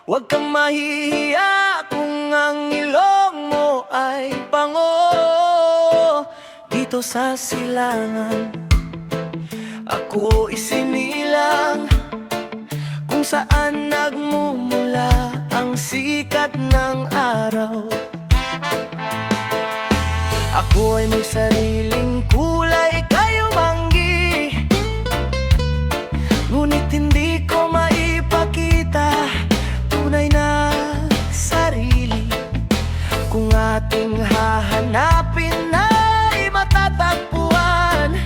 Huwag kang mahihiya kung ang ilong mo ay pango. Dito sa silangan ako isinilang, kung saan nagmumula ang sikat ng araw. Ako ay may sariling kulay, kayo manggi, ngunit hindi ko maipakita tunay na sarili. Kung ating hahanapin ay matatagpuan,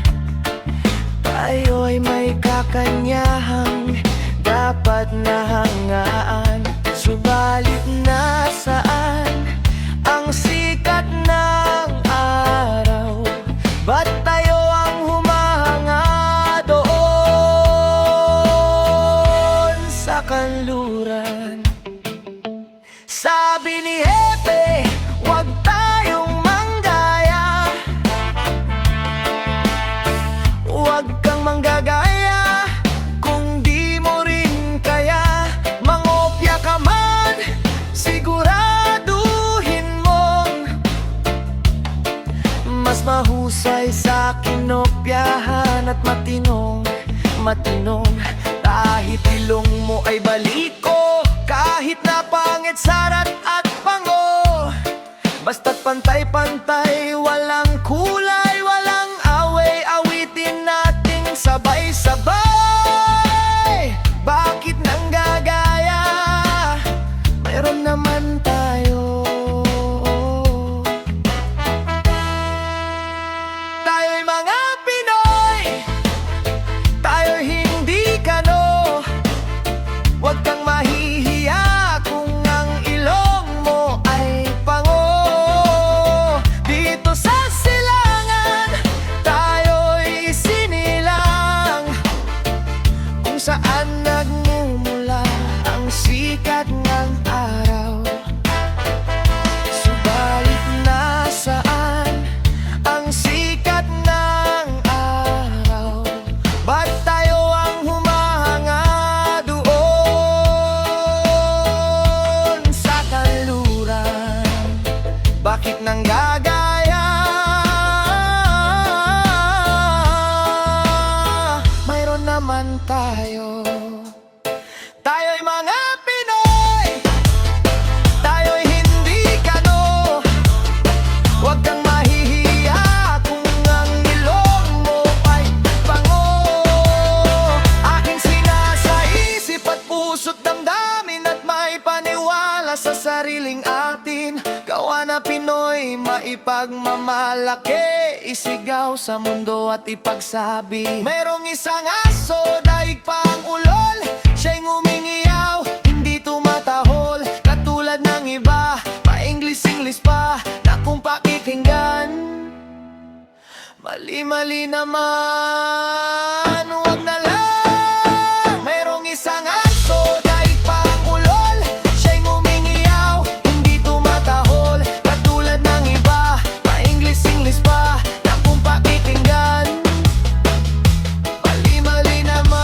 tayo ay may kakanyahang dapat na hangaan. Subalit nasaan ang sikat ng araw? Ba't tayo ang humahanga doon sa kanluran? Sabi ni Hepe, huwag tayong manggaya. Huwag kang manggagaya kung di mo rin kaya. Mangopya ka man, siguraduhin mong mas mahusay sa kinopyahan at matinong. Kahit ilong mo ay baliko, kahit na pangit, sarat at pango, basta't pantay-pantay, walang kulay, walang away, awitin nating sabay-sabay. Bakit nang gagaya? Mayroon naman tayo. Tayo'y mga Pinoy, tayo'y hindi kano. Huwag kang mahihiya kung ang ilong mo ay pango. Dito sa silangan tayo'y sinilang, kung saan nagmumula ang sikat ng araw. Subalit nasaan ang sikat ng araw? Ba't tayo ang humahanga doon sa kanluran? Bakit nang gagaya? Mayroon naman tayo. Tayo'y mga Pinoy, tayo'y hindi kano. Huwag kang mahihiya kung ang ilong mo ay pango. Aking sinasaisip at puso't damdamin, at may paniwala sa sariling atin. Gawa na Pinoy, maipagmamalaki, isigaw sa mundo at ipagsabi. Mayroong isang aso, daig pa ang ulol, siya'y ngumingiyaw, hindi tumatahol. Katulad ng iba, pa-English-English pa, na kung pakikinggan, mali-mali naman. Huwag na lang. Mayroong isang aso, daig pa ang ulol, siya'y ngumingiyaw, hindi tumatahol. Katulad ng iba, pa-English-English pa, na kung pakikinggan, mali-mali naman.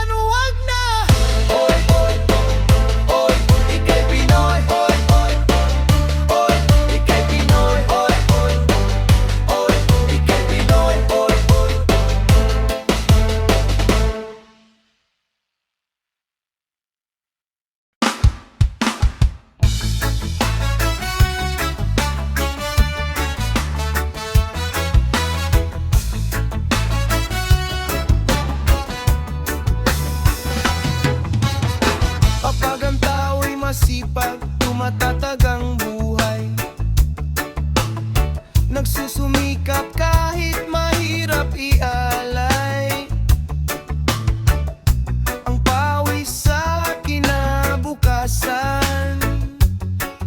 Huwag na. Oy, oy, oy, ika'y Pinoy. Oy, oy, oy, ika'y Pinoy. Oy, oy, oy, ika'y Pinoy. Oy, oy. Kapag ang tao'y masipag, tumatatag ang buhay, nagsusumikap kahit mahirap ialay ang pawis sa kinabukasan.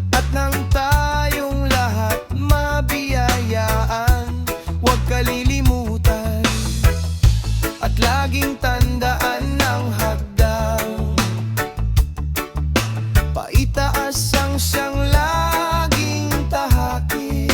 At nang tayong lahat mabiyayaan, huwag kalilimutan at laging tandaan ng hadang. Paitaas ang siyang laging tahakin.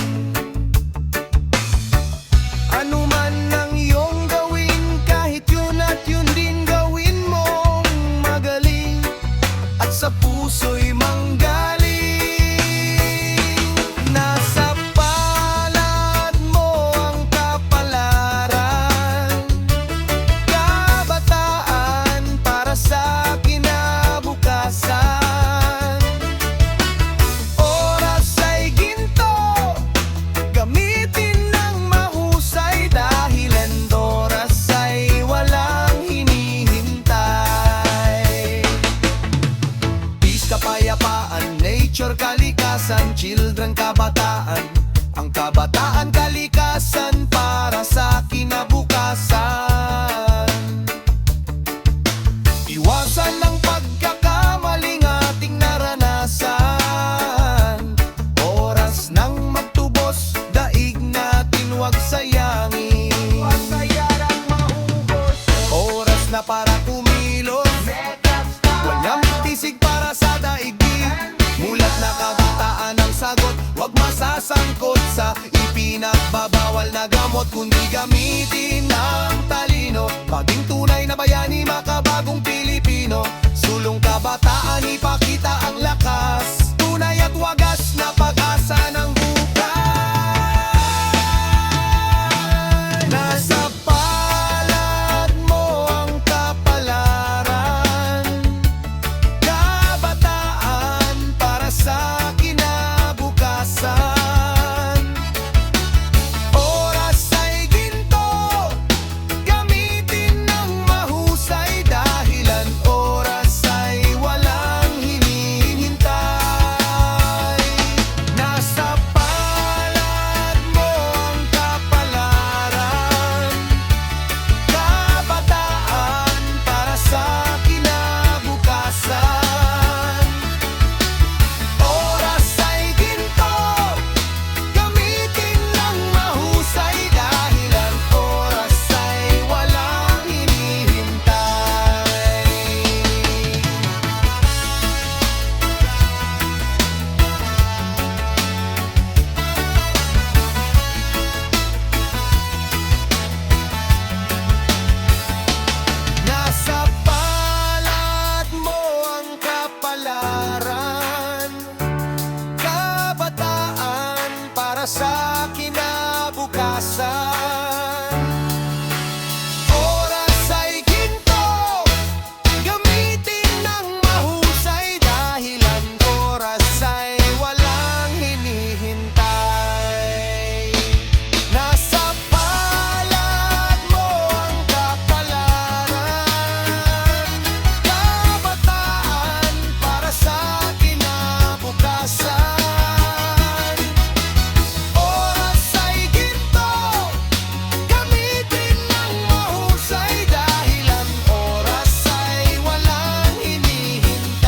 pinagbabawal na gamot, kundi gamitin ng talino. Maging tunay na bayani, makabagong Pilipino. Sulong kabataan, ipakita ang lakas, tunay at wagas na pag-asa ng bukas. Nasa palad mo ang kapalaran, kabataan para sa kinabukasan. Oras ay ginto, gamitin ng mahusay, dahilan oras ay walang hinihintay. Nasa palad mo ang kapalaran, kabataan para sa kinabukasan. Oras ay ginto, gamitin ng mahusay, dahilan oras ay walang hinihintay. Nasa palad mo ang kapalaran, kabataan para sa kinabukasan. Oras ay ginto, gamitin ng mahusay, dahilan oras ay walang hinihintay. Nasa palad mo ang kapalaran, kabataan para sa kinabukasan. Oras ay ginto, gamitin ng mahusay, dahilan oras ay walang hinihintay.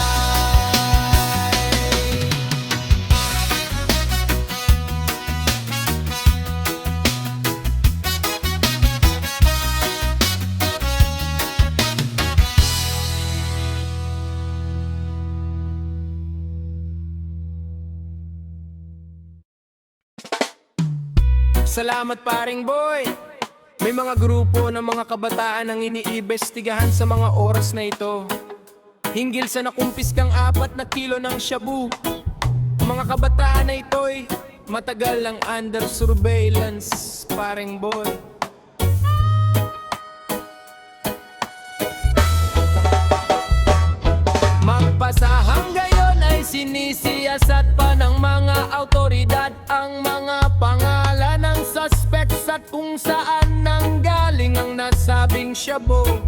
Salamat paring boy. May mga grupo ng mga kabataan ang iniimbestigahan sa mga oras na ito, hinggil sa nakumpiskang 4 na kilo ng shabu. Mga kabataan na ito'y matagal lang under surveillance, paring boy. Magpasahang gayon ay sinisiyasat pa ng mga autoridad ang mga pangalan ng suspects at kung saan nanggaling ang nasabing shabu.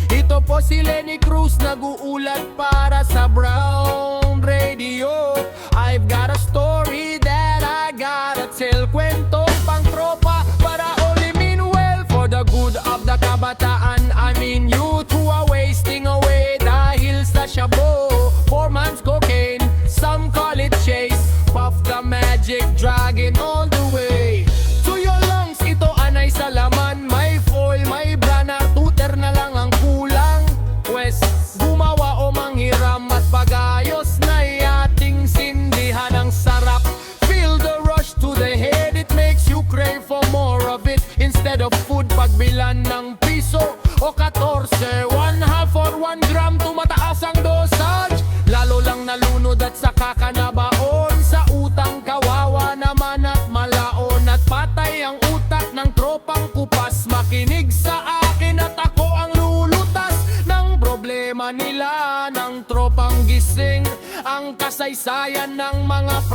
Ito po si Lenny Cruz, nag-uulat para sa Brown Radio. I've got a story that I gotta tell, kwentong pang tropa para only mean well for the good of the kabataan. I mean youth who are wasting away dahil sa shabu. 4 months cocaine, some call it chase, puff the magic dragon all the way. To your lungs, ito anay sa laman, may foil, may brana, tuter na lang ang kulang. Pwes, gumawa o manghiram at pagayos na ating sindihan ang sarap. Feel the rush to the head, it makes you crave for more of it. Instead of food, pagbilan ng piso o 14, 1/2 or 1 gram, tumataas ang dosage. Lalo lang nalunod at saka ka nabaon sa utang, kawawa naman at malaon. At patay ang utak ng tropang kupas, makinig sa akin at ako ang lulutas ng problema nila ng tropang gising. Ang kasaysayan ng mga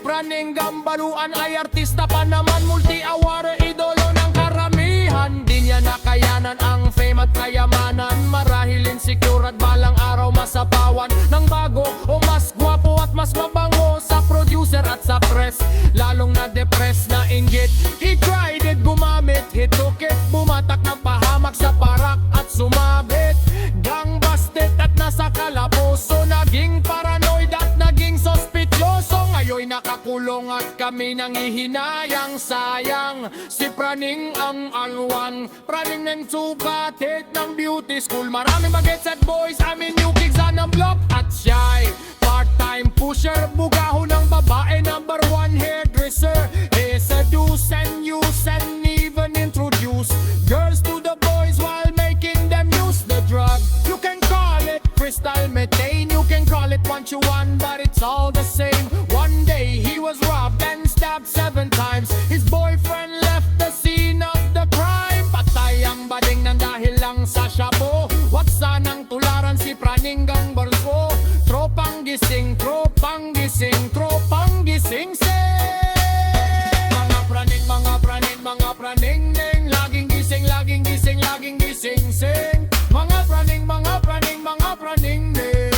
praning gambaluan ay artista pa naman, multi-award, idolo ng karamihan. Di niya nakayanan ang fame at kayamanan, marahil insecure at balang araw masapawan ng bago o mas gwapo at mas mabango sa producer at sa press. Lalong na-depress na inggit, he tried it, gumamit, he took it, bumatak ng pahamak sa parak at sumabit. Gang busted at nasa kalaboso, naging paranoid at naging sospityoso. Ngayon'y nakakulong at kami nangihinayang, sayang si Praning ang alwan. Praning ng subatit ng beauty school, maraming bagets at boys, amin new kids on the block. At siya'y part time pusher, bugaho ng babae, number one hairdresser. He seduce and use and even introduce girls to the boys while making them use the drug. You can call it crystal methane, you can call it what you want, but it's all the same. One day he was robbed and stabbed 7 times. His boyfriend left the scene of the crime. Patay ang bading nang dahil lang sa shabu. Wag sanang tularan si Praninggang Barso. Tropang gising, tropang gising, tropang gising sing. Mga praning, mga praning, mga praning ning. Laging gising, laging gising, laging gising sing. Mga praning, mga praning, mga praning ning.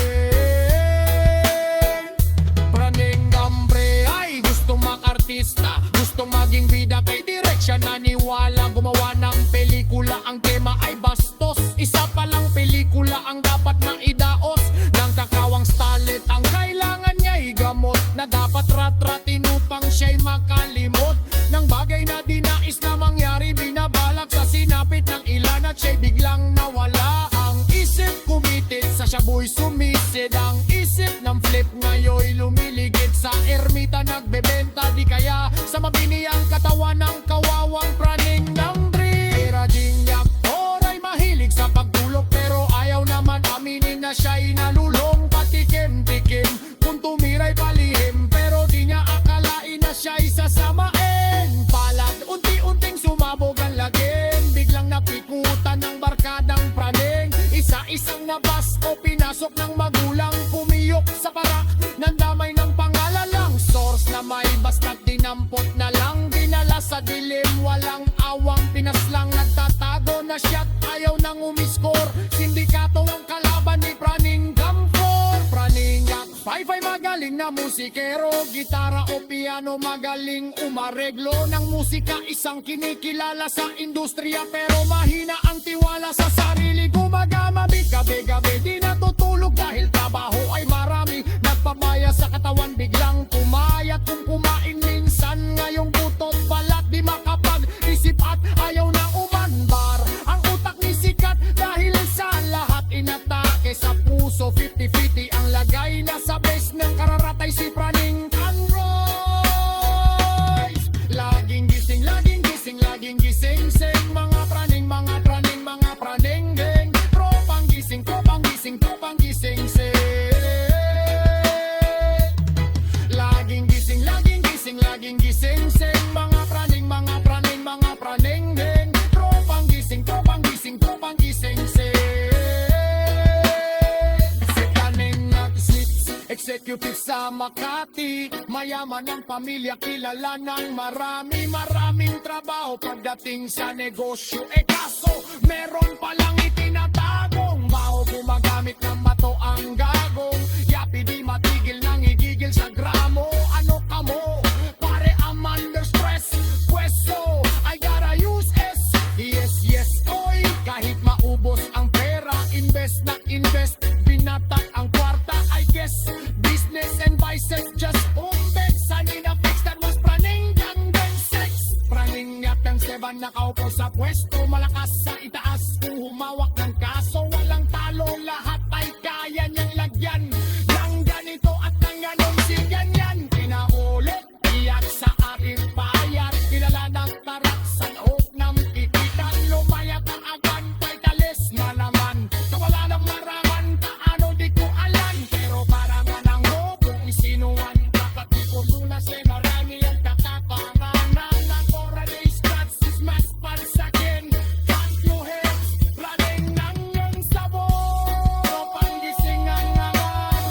Praning gambre ay gustong makartista, gustong maging bida kay direk siya naniwala. Gumawa ng pelikula, ang tema ay bastos. Isa palang pelikula ang dapat na idaos ng kakawang starlet. Ang kailangan niya'y gamot na dapat rat-ratin upang siya'y makalimot ng bagay na dinais na mangyari. Binabalak sa sinapit ng ilan at siya'y biglang nawala. Ang isip kumitit, sa shabu'y sumisid. Ang isip ng flip ngayo'y lumiligid. Sa ermita nagbebenta, di kaya sa mabini ang katawan ng kawawang praning ng dream. Rading aktor ay mahilig sa pagtulog, pero ayaw naman aminin na siya'y nalulong. Patikim-tikim kung tumiray palihim, pero di niya akalain na siya'y sasamain. Palad unti-unting sumabog ang lagim, biglang napikutan ng barkadang praning. Isa-isang nabas o pinasok ng magulang, pumiyok sa parak ng damay ng pangalalang. Source na may basta't dinampot na lang, dinala sa dilim, walang awang pinaslang. Nagtatago na siya't ayaw nang umiskor, sindikato ang kalaban ni Praning Gamfor. Praning Yak 5 ay magaling na musikero, gitara o piano magaling umareglo ng musika. Isang kinikilala sa industriya, pero mahina ang tiwala sa sarili. Gumagamabi gabi-gabi, di natutulog dahil trabaho ay marami. Nagpabaya sa katawan, biglang pumayat kung kumain minsan. Ngayong butot balat, di makapag-isip at ayaw na umandar. Ang utak ni sikat dahil sa lahat inatake sa puso. 50-50 ang lagay, nasa base ng kararatay si Praning Royce. Laging gising, laging gising, laging gising sing. Mga praning, mga praning, mga praning ding. Tropang gising, tropang gising, tropang gising sing. Laging gising, laging gising, laging gising sing. Mga praning, mga praning, mga praning ding. Tropang gising, tropang gising, tropang gising sing. Si Praning nag-sleep, executive sa Makati. Mayaman ang pamilya, kilala ng maraming trabaho pagdating sa negosyo. Kaso meron palang itinatagong baho, gumagamit ng mato ang gagong. Yapi di matigil nang igigil sa gramo. Ano ka mo? Pare, I'm under stress. Pwesto, I gotta use S. Yes, oy. Kahit maubos ang pera, invest na invest. Binatak ang kwarta, I guess. Business and vices just umbek. Sanina fix, that was Praning Ganggang Sex. Praning Yatang Seban nakaupo sa pwesto. Malakas sa itaas kung humawak ng kaso. Walang talo, lahat ay kaya niyang lagyan ng ganito at ng ganong si ganyan. Pinaulit, iyak sa ating payat. Kilala ng tarak sa loob ng tititan. Lumayat ang agan, kay talis na naman. Nawala ng maraman, paano di ko alam. Pero para nga nang kung isinuan. Kapati ko muna si marami ang kakaparanan. Ng Cora Day Scratch is mas para sa akin. Can't you hear? Praning ng yung sabor. Tropang gising ang angan.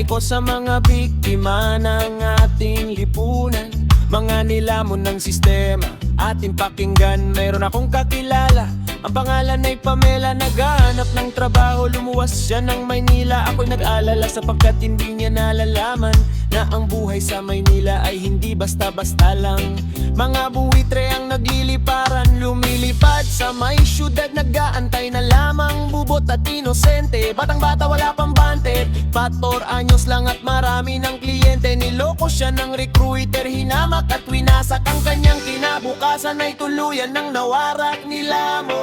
ko sa mga biktima ng ating lipunan, mga nilamon ng sistema, ating pakinggan. Mayroon akong kakilala, ang pangalan ay Pamela. Naghahanap ng trabaho, lumuwas siya ng Maynila. Ako'y nag-alala sapagkat hindi niya nalalaman na ang buhay sa Maynila ay hindi basta-basta lang. Mga buwitre ang nagliliparan, lumilipad sa may syudad, nag-aantay na lamang bubot at inosente. Batang-bata wala pang bante, 14 anyos lang at marami ng kliyente. Niloko siya ng recruiter, hinamak at winasak ang kanyang kinabukasan ay tuluyan ng nawarak nilamon.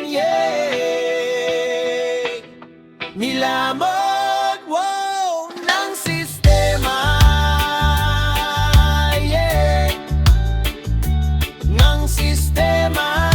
Yeah, nilamon, wow, ng sistema. Yeah, ng sistema.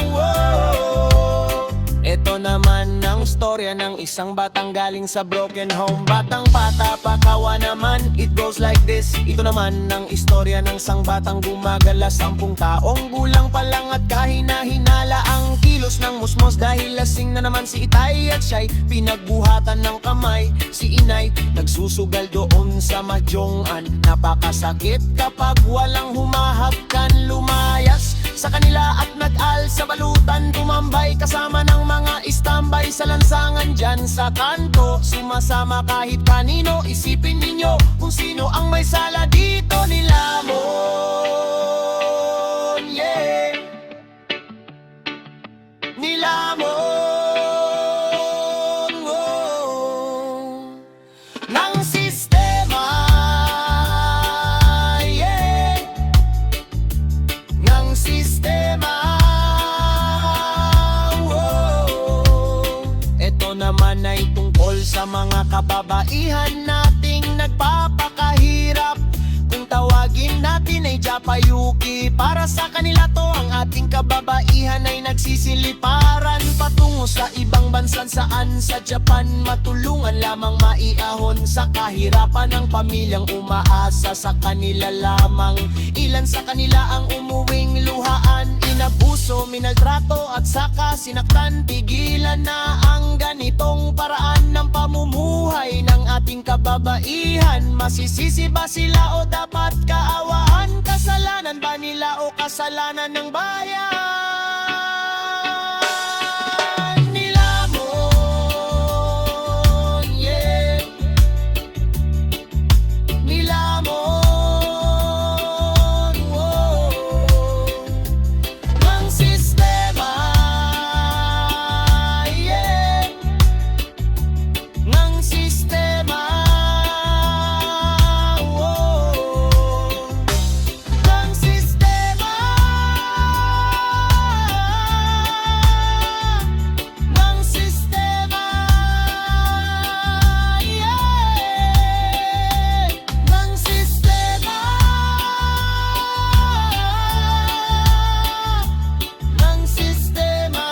Wow. Ito naman ang storya ng isang batang galing sa broken home. Batang bata pa kawa naman, it goes like this. Ito naman ang istorya ng isang batang gumagala, 10 taong gulang pa lang at kahina-hinala ang kilos ng musmos. Dahil lasing na naman si itay at siya'y pinagbuhatan ng kamay. Si inay nagsusugal doon sa madyongan. Napakasakit kapag walang humahagkan, lumayas sa kanila at nag-al sa balutan. Tumambay kasama ng mga istambay sa lansangan dyan sa kanto. Sumasama kahit kanino, isipin ninyo kung sino ang may sala dito. Nilamon, yeah, nilamon, oh, ng sistema. Yeah, ng sistema. Ito naman ay tungkol sa mga kababaihan nating nagpapakahirap. Kung tawagin natin ay Japayuki, para sa kanila to ang ating kababaihan ay nagsisiliparan patungo sa ibang bansa, saan sa Japan matulungan lamang maiahon sa kahirapan ng pamilyang umaasa sa kanila lamang. Ilan sa kanila ang umuwing luhaan, inabuso, minaltrato at saka sinaktan. Tigilan na ang ganitong paraan ng pamumuhay ng ating kababaihan. Masisisi ba sila o dapat kaawaan? Kasalanan ba nila o kasalanan ng bayan? Nilamon, yeah, nilamon, wow, ng sistema. Yeah, ng sistema. Wow, ng sistema. Ng sistema. Yeah, ng sistema. Ng sistema.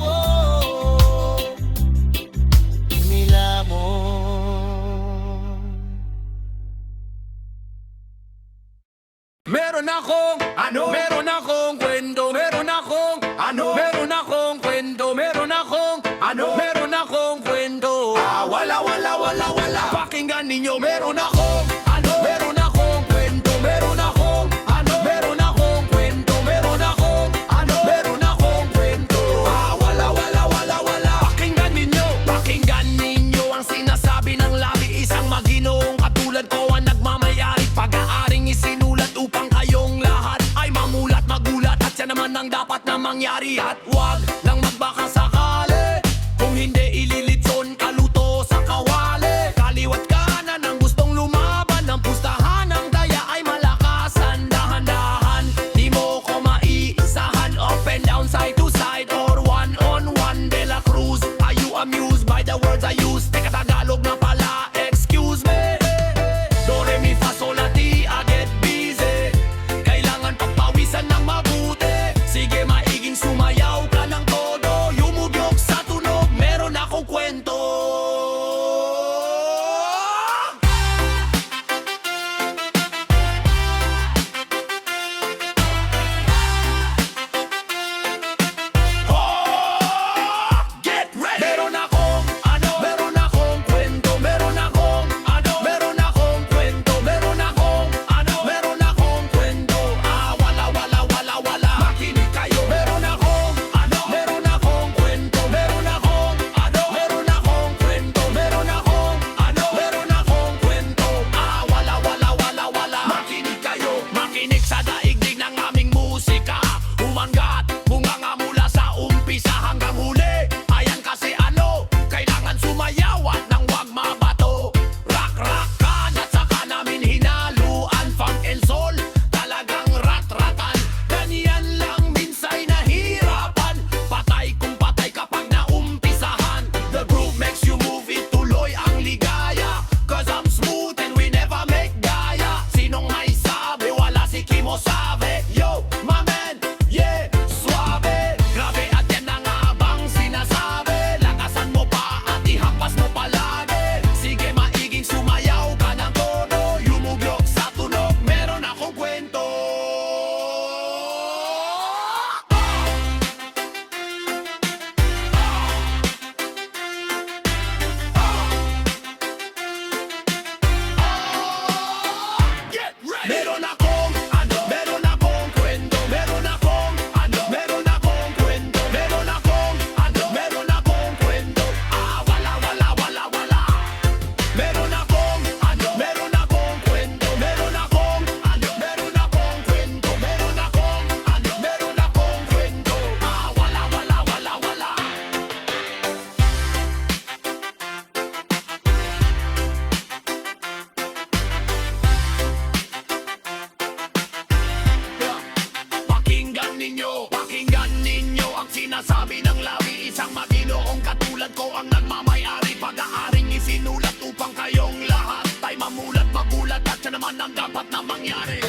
Wow, nilamon. Meron akong meron akong kwento, meron akong meron akong kwento, meron akong meron akong kwento. Wala. Pakinggan ninyo, meron akong meron akong kwento, meron akong meron akong kwento, meron akong meron akong kwento. Wala. Pakinggan ninyo ang sinasabi ng labi. Isang maginoong katulad ko ang nagmamayari, pag-aaring isinulat upang kayong lahat ay mamulat, magulat. At siya naman ang dapat na mangyari. At wag lang magbaka sakali, kung hindi ililitson kaluto sa kawali. Kaliwat kanan ang gustong lumaban nagmamayari, pag-aaring isinulat upang kayong lahat ay mamulat, magulat at siya naman ang dapat na mangyari.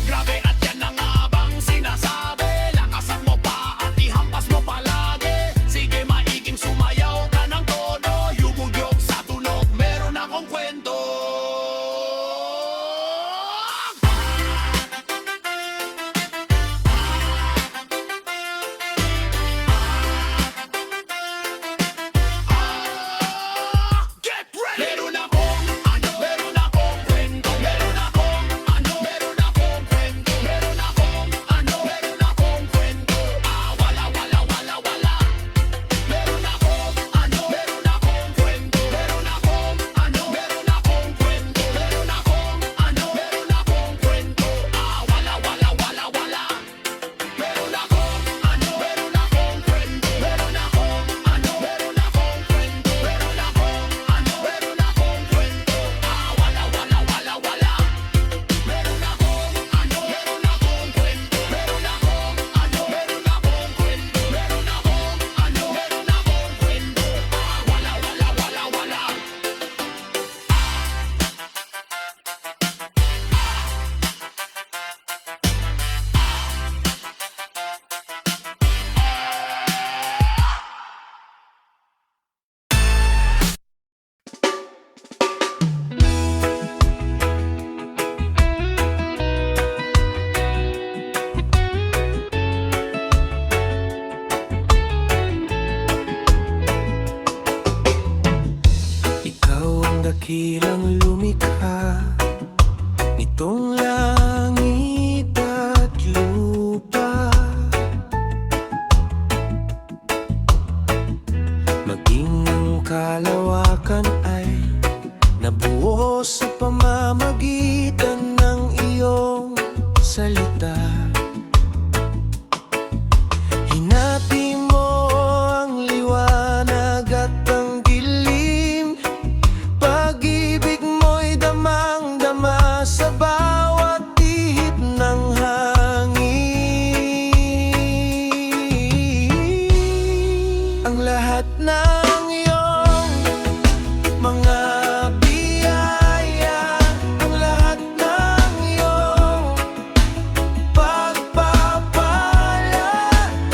Grabe at yan ang abang sinasabi, lakasan mo pa at ihampas mo palagi. Sige maiging sumayaw ka ng todo, yumugyog sa tunog, meron akong kwento. Get ready! Meron akong ano, meron akong kwento, meron akong ano, meron akong kwento, meron akong ano, meron akong kwento. Wala, wala, wala, wala. Meron akong ano, meron akong kwento, meron akong ano, meron akong kwento, meron akong ano, meron akong kwento. Wala, wala, wala, wala. Meron akong ano, meron akong kwento, meron akong ano, meron akong kwento, meron akong ano, meron akong kwento. Wala, wala, wala, wala. Meron akong ano, meron akong kwento, meron akong ano, meron akong kwento, meron akong ano, meron akong kwento. Wala, wala, wala, wala. Ikaw ang dakilang lumikha nitong langit at lupa. Maging ang kalawakan ay nabuo sa pamamagitan ng iyong salita. Hinati mo ang liwanag at ang dilim, pag-ibig mo'y damang-dama sa bawat ihip ng hangin. Ang lahat ng iyong mga biyaya, ang lahat ng iyong pagpapala,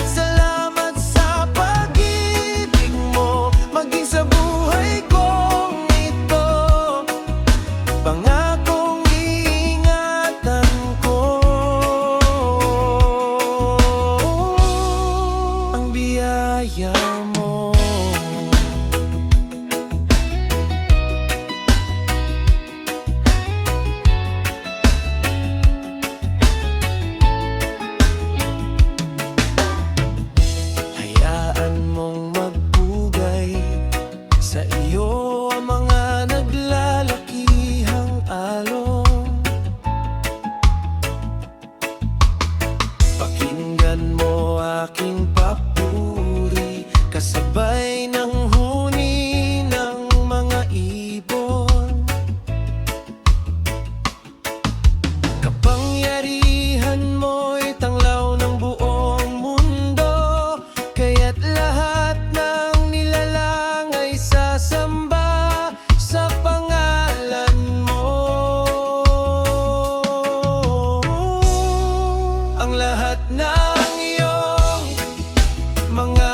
salamat sa pag-ibig mo, maging sa buhay kong ito. Pangakong iingatan ko ang biyaya mo. Hayaan mong magbugay sa iyo ang mga naglalakihang alon. Pakinggan mo aking papuri, kasabay ng huni ng mga ibon. Kapangyarihan mo'y tanglaw ng buong mundo, kaya't lahat ng nilalang ay sasamba sa pangalan mo. Ang lahat ng iyong mga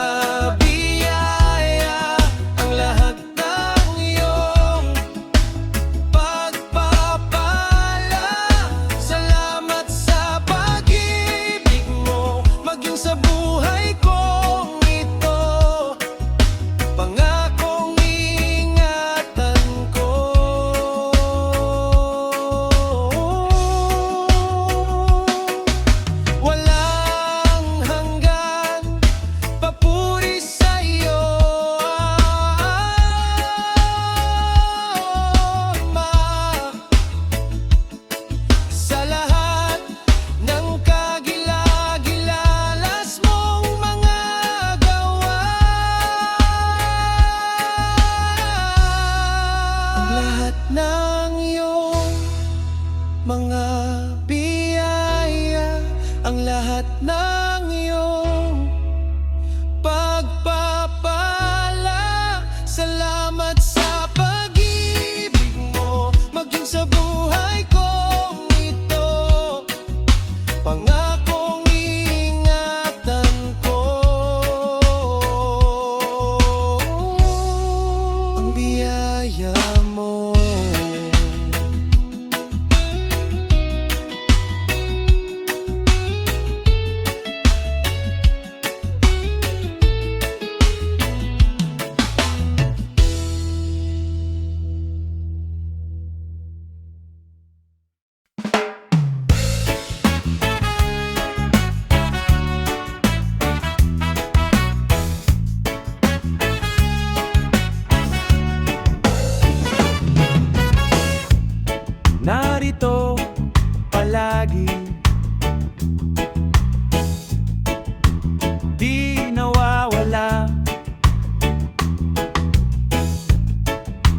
biyaya, ang lahat ng iyong pagpapala, salamat sa pag-ibig mo, maging sa buhay kong ito. Pangakong iingatan ko. Walang hanggan, papuri sa iyo, Ama. Sa lahat ng kagilagilalas mong mga gawa, ang lahat ng iyong mga biyaya, ang lahat ng iyong pagpapala, salamat biyaya mo. Narito palagi, di nawawala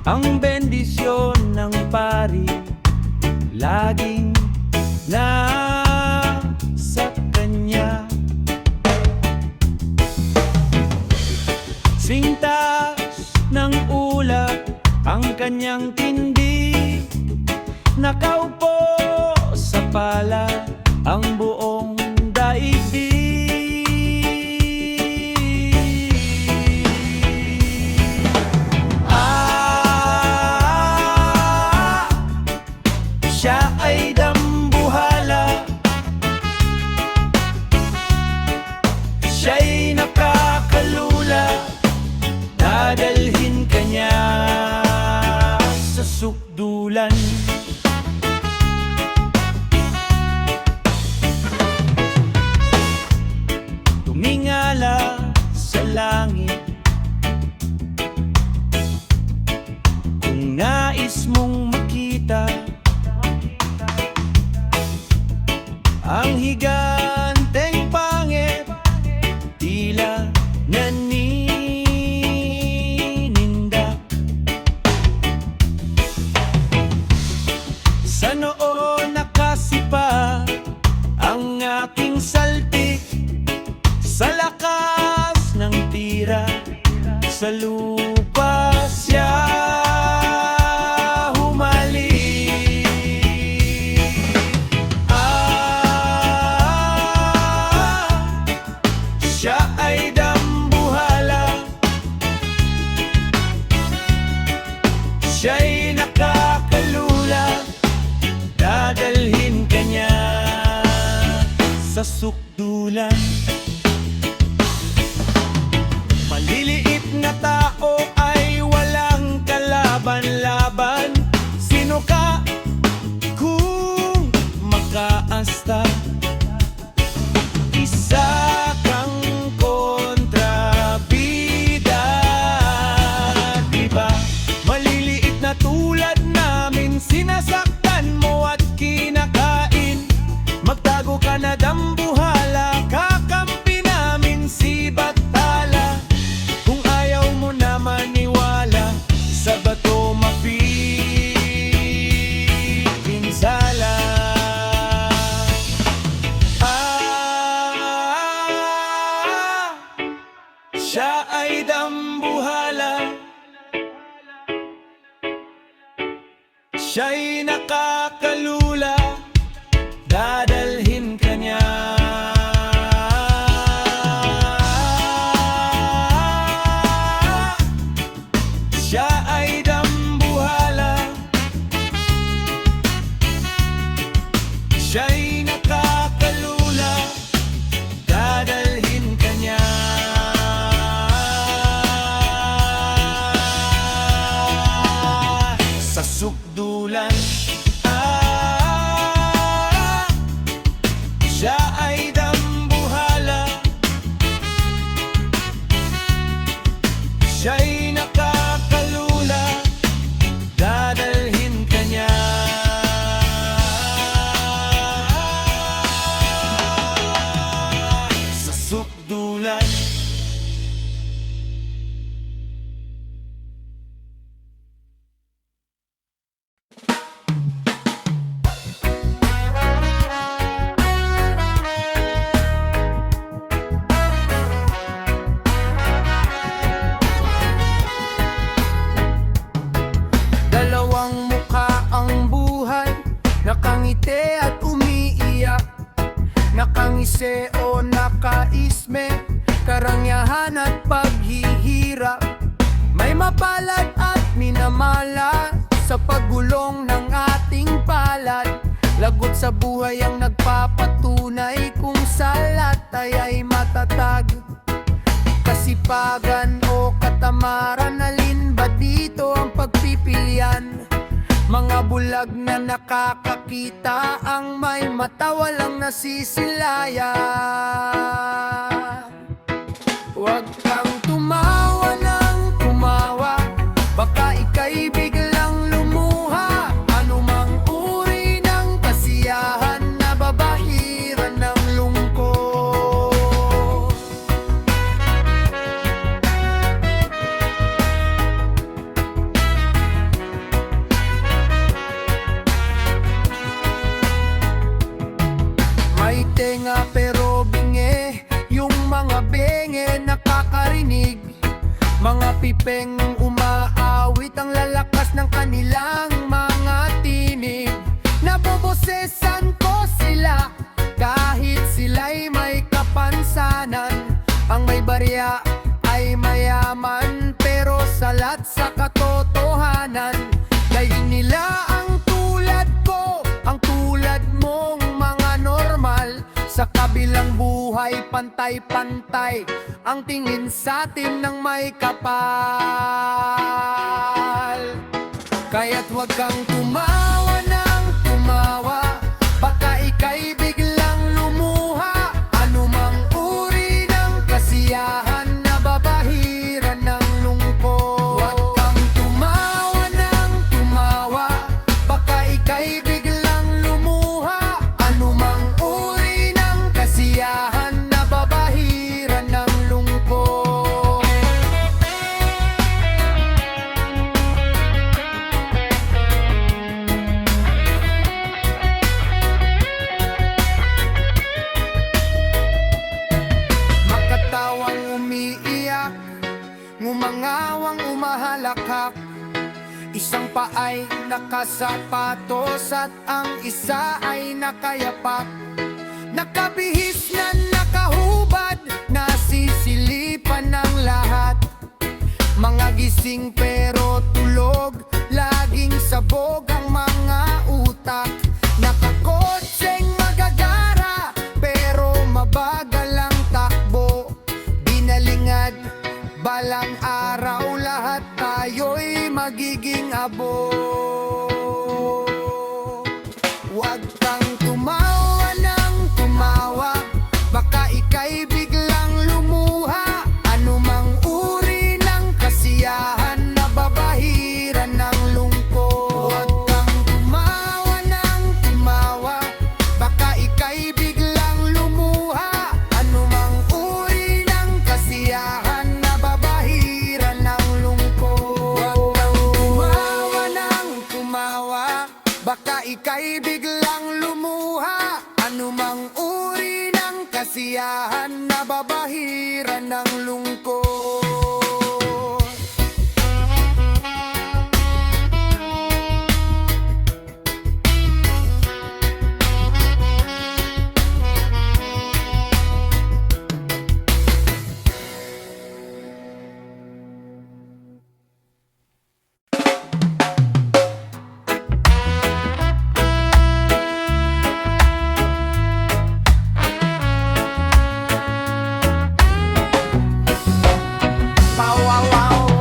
ang bendisyon ng pari, laging nasa kanya. Sintas ng ulap ang kanyang tindi, nakaupo sa palad ang buong daigdig. Siya ay dambuhala, siya'y nakakalula, dadalhin kanya sa sukdulan. Tumingala sa langit kung nais mong makita ang higanteng pangit, tila naninindak sa noo. Nakasipa ang aking saltik sa lakas ng tira, sa lupa siya humalik. Siya ay dambuhala, siya'y nakakalula, dadalhin kanya sa sukdulan. Maliliit na tao ay walang kalaban-laban. Sino ka kung makaasta? Isa kang kontrabida, diba? Maliliit na tulad namin, sinasaktan mo at kinakain. Magtago ka na dambuhala, kakampi namin si Bathala. Kung ayaw mo na maniwala, sa bato mapipinsala. Siya ay dambuhala, siya'y nakakalula, dadalhin kanya. Siya ay dambuhala, siya'y nakakalula, dadalhin kanya. Sa sukdulan, siya ay dambuhala, siya'y nakakalula, dadalhin kanya. Sa sukdulan. Dalawang mukha ang buhay, nakangiti at umiiyak, nakangisi o nakaisme, karangyaan at paghihirap. May mapalad at kasipagan o katamaran, alin ba dito ang pagpipilian? Mga bulag na nakakakita, ang may mata walang nasisilayan. Huwag kang tumawa ng tumawa, baka ika'y biglang lumuha. Anumang uri ng kasiyahan, nababahiran ng lungkot. May tenga pero bingi, yung mga benge nakakarinig. Mga pipeng umaawit, ang lalakas ng kanilang mga tinig. Nabobosesan ko sila kahit sila'y may kapansanan. Ang may barya ay mayaman, pero salat sa katotohanan. Daig nila ang tulad ko, ang tulad mong mga normal. Sa kabilang buhay, pantay-pantay ang tingin sa atin ng may kapal. Kaya't huwag kang tumawa ng tumawa, baka ika'y biglang lumuha. Anumang uri ng kasiyahan, nababahiran ng lungkot. Huwag kang tumawa ng tumawa, baka ika'y biglang lumuha. Anumang uri ng kasiyahan, nababahiran ng lungkot. Makatawang umiiyak, ngumangawang umahalakak. Isang pa ay nakasapatos at ang isa ay nakayapak. Nakabihis na nakahubad, nasisilipan ng lahat. Mga gising pero tulog, laging sabog ang mga utak. Nakakotseng magagara, pero mabagal ang takbo. Binalingad, balang araw lahat tayo'y magiging abo. Huwag kang tumawa ng tumawa, baka ika'y biglang lumuha. Anumang uri ng kasiyahan, nababahiran ng lungkot. Huwag kang tumawa ng tumawa, baka ika'y biglang lumuha. Anumang uri ng kasiyahan, nababahiran ng lungkot. Huwag kang tumawa ng tumawa, baka ika'y biglang lumuha. Anumang uri ng kasiyahan, nababahiran ng lungkot.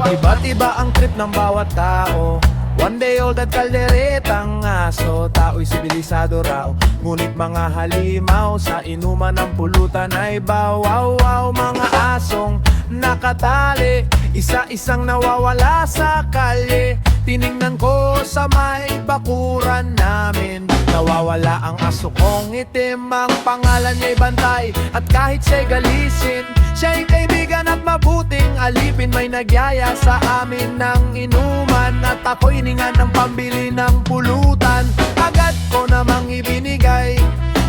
Iba't iba ang trip ng bawat tao. One day old at kalderetang aso, tao'y sibilisado raw, ngunit mga halimaw sa inuman ng pulutan ay bawaw-waw. Mga asong nakatali, isa-isang nawawala sa kalye. Tiningnan ko sa may bakuran namin, nawawala ang aso kong itim. Ang pangalan niya'y Bantay, at kahit siya'y galisin, siya'y kaibigan at mabuting alipin. May nagyaya sa amin ng inuman, at ako'y hiningan ng pambili ng pulutan. Agad ko namang ibinigay,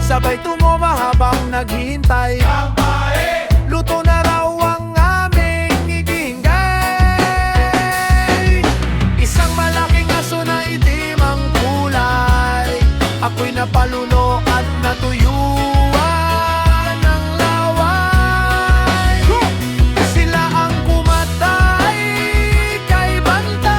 sabay tumuma habang naghihintay. Luto na raw ang aming igingay. Isang malaking aso na itim ang kulay, ako'y napaluno at natuyuan ng laway. Sila ang kumatay kay Bantay.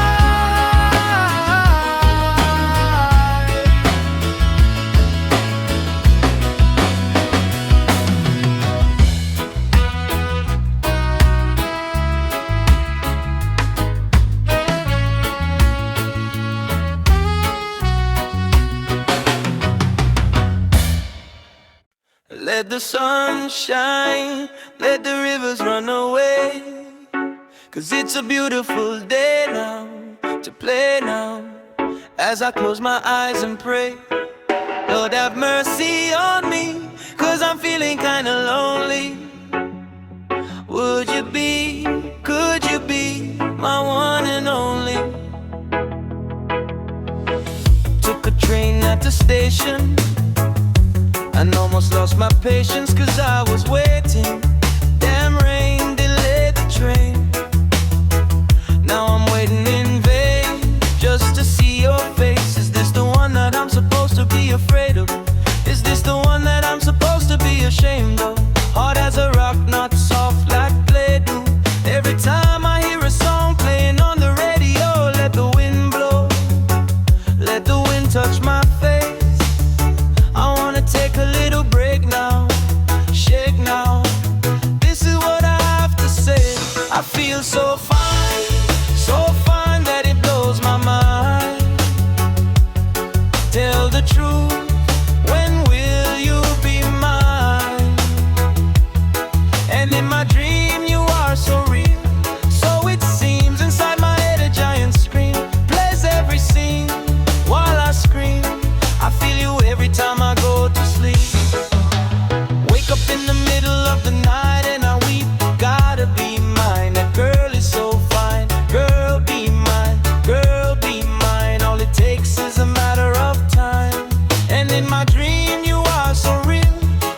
Let the sun shine, let the rivers run away. 'Cause it's a beautiful day now, to play now. As I close my eyes and pray, Lord have mercy on me, 'cause I'm feeling kinda lonely. Would you be, could you be my one and only? Took a train at the station and almost lost my patience, 'cause I was waiting. Damn rain delayed the train. Now I'm waiting in vain just to see your face. Is this the one that I'm supposed to be afraid of? Is this the one that I'm supposed to be ashamed of? Hard as a rock, not soft like Play-Doh. Every time I hear a song playing on the radio, let the wind blow, let the wind touch my face. I wanna take a little break now, shake now. This is what I have to say. I feel so fine that it blows my mind. Tell the truth, when will you be mine? And in my dream you are so real, so it seems. Inside my head a giant scream plays every scene while I scream. I feel you every time I go to sleep. Wake up in the middle of the night and I weep. Gotta be mine, that girl is so fine. Girl be mine, girl be mine. All it takes is a matter of time. And in my dream you are so real,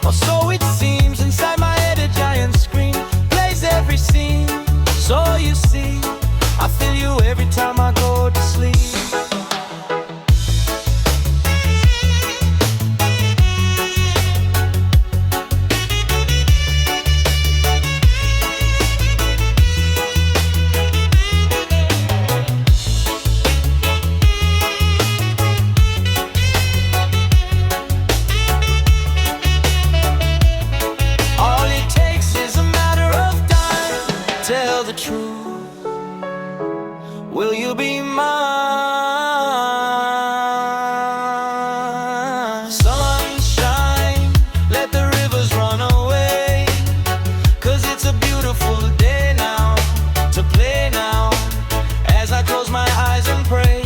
or so it seems. Inside my head a giant scream plays every scene. So you see, I feel you every time I go to sleep. All it takes is a matter of time. Tell the truth, will you be mine? Sunshine, let the rivers run away. 'Cause it's a beautiful day now, to play now. As I close my eyes and pray,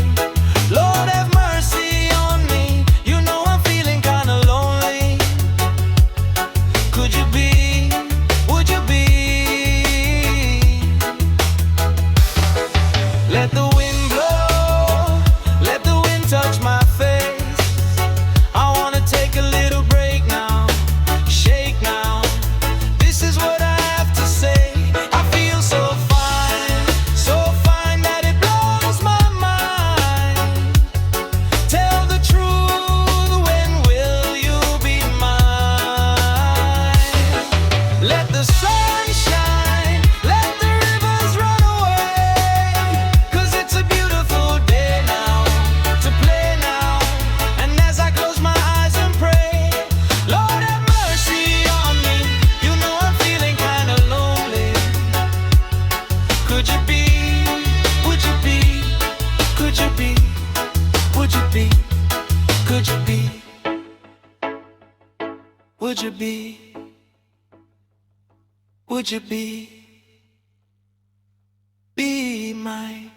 Lord have mercy on me. You know I'm feeling kinda lonely. Could you be, would you be? Let the wind blow, let the wind touch my face. I wanna take a little break now, shake now. This is what I have to say. I feel so fine that it blows my mind. Tell the truth, when will you be mine? Let the sun shine, let the rivers run away. 'Cause it's a beautiful day now, to play now. And as I close my eyes and pray, Lord have mercy on me. You know I'm feeling kinda lonely. Could you be, would you be, could you be, would you be, could you be, would you be, would you be mine?